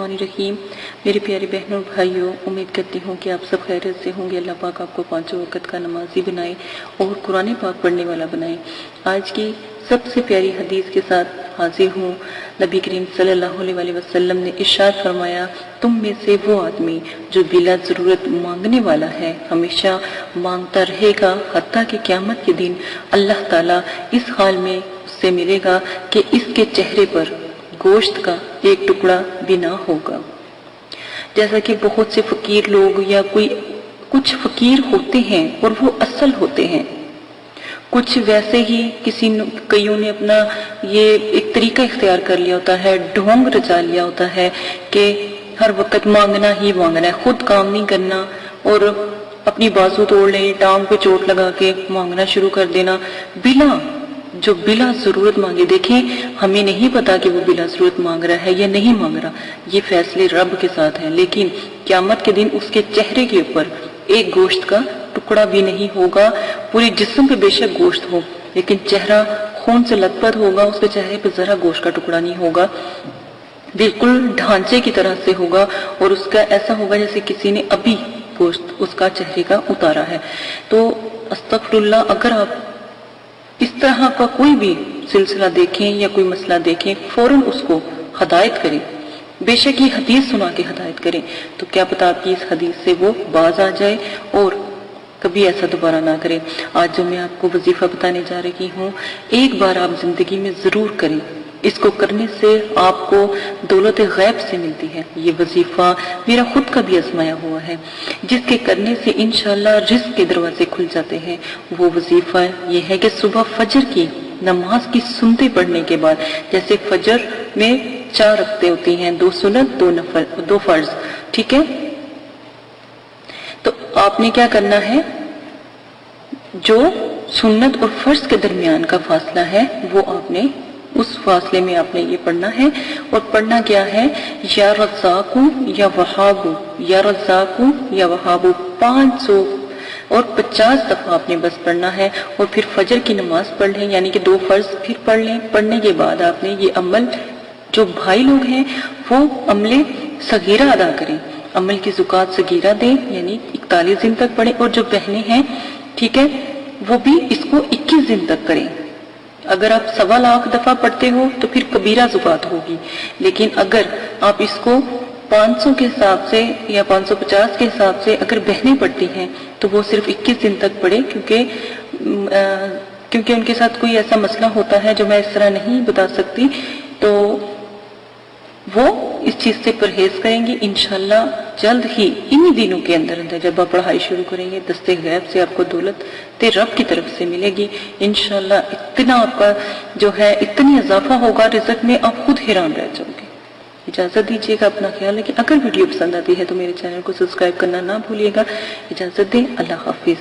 रहीम। मेरे प्यारे बहनों और भाइयों, उम्मीद करती हूँ कि आप सब खैरियत से होंगे। अल्लाह पाक आपको पांचों वक्त का नमाजी बनाए और कुरान पाक पढ़ने वाला बनाए। आज की सबसे प्यारी हदीस के साथ हाजिर हूँ। नबी करीम सल्लल्लाहु अलैहि वसल्लम ने इरशाद फरमाया, तुम में से वो आदमी जो बिला ज़रूरत मांगने वाला है हमेशा मांगता रहेगा हत्ता कि क़यामत के दिन अल्लाह ताला इस हाल में उससे मिलेगा कि इसके चेहरे पर गोश्त का एक टुकड़ा भी ना होगा। जैसा कि बहुत से फकीर लोग या कुछ फकीर होते हैं और वो असल होते हैं, कुछ वैसे ही कईयों ने अपना ये एक तरीका इख्तियार कर लिया होता है, ढोंग रचा लिया होता है कि हर वक्त मांगना ही मांगना है, खुद काम नहीं करना और अपनी बाजू तोड़ लेनी, टांग पे चोट लगा के मांगना शुरू कर देना, जो बिला जरूरत मांगे। देखें, हमें नहीं पता कि वो बिला जरूरत मांग रहा है या नहीं मांग रहा, ये फैसले रब के साथ हैं। लेकिन क़यामत के दिन उसके चेहरे के ऊपर एक गोश्त का टुकड़ा भी नहीं होगा। पूरे जिस्म पे बेशक गोश्त हो, लेकिन चेहरा खून से लथपथ होगा, उसके चेहरे पे जरा गोश्त का टुकड़ा नहीं होगा, बिल्कुल ढांचे की तरह से होगा और उसका ऐसा होगा जैसे किसी ने अभी गोश्त उसका चेहरे का उतारा है। तो अस्तगफिरुल्लाह, अगर आप इस तरह का कोई भी सिलसिला देखें या कोई मसला देखें, फौरन उसको हदायत करें, बेशक ये हदीस सुना के हदायत करें, तो क्या पता आपकी इस हदीस से वो बाज आ जाए और कभी ऐसा दोबारा ना करें। आज जो मैं आपको वजीफा बताने जा रही हूँ, एक बार आप जिंदगी में जरूर करें। इसको करने से आपको दौलत गैब से मिलती है। ये वजीफा मेरा खुद का भी आजमाया हुआ है, जिसके करने से इंशाल्लाह रिज़्क़ के दरवाजे खुल जाते हैं। वो वजीफा ये है कि सुबह फजर की नमाज की सुन्नतें पढ़ने के बाद, जैसे फजर में 4 रकातें होती हैं, 2 सुन्नत 2 नफल 2 फर्ज, ठीक है। तो आपने क्या करना है, जो सुन्नत और फर्ज के दरमियान का फासला है वो आपने उस फासले में आपने ये पढ़ना है। और पढ़ना क्या है, या रज़्ज़ाक़ू या वहाबू, या रज़्ज़ाक़ू या वहाबू 550 दफा आपने बस पढ़ना है। और फिर फजर की नमाज पढ़ लें, यानी कि 2 फर्ज फिर पढ़ लें। पढ़ने के बाद आपने ये अमल, जो भाई लोग हैं वो अमले सगीरा अदा करें, अमल की ज़ुकात सगीरा दें, यानी 41 दिन तक पढ़ें। और जो बहनें हैं, ठीक है, वो भी इसको 21 दिन तक करें। अगर आप 1.25 लाख दफा पढ़ते हो तो फिर कबीरा ज़ुकात होगी, लेकिन अगर आप इसको 500 के हिसाब से या 550 के हिसाब से अगर बहनें पढ़ती हैं तो वो सिर्फ 21 दिन तक पढ़े, क्योंकि उनके साथ कोई ऐसा मसला होता है जो मैं इस तरह नहीं बता सकती, तो वो इस चीज से परहेज करेंगी। इंशाल्लाह जल्द ही इन्हीं दिनों के अंदर जब आप पढ़ाई शुरू करेंगे, दस्ते गैब से आपको दौलत रब की तरफ से मिलेगी। इंशाल्लाह इतना आपका जो है इतनी इजाफा होगा रिज़्क़ में, आप खुद हैरान रह जाओगे। इजाजत दीजिएगा, अपना ख्याल रखिए। अगर वीडियो पसंद आती है तो मेरे चैनल को सब्सक्राइब करना ना भूलिएगा। इजाजत दें, अल्लाह हाफिज।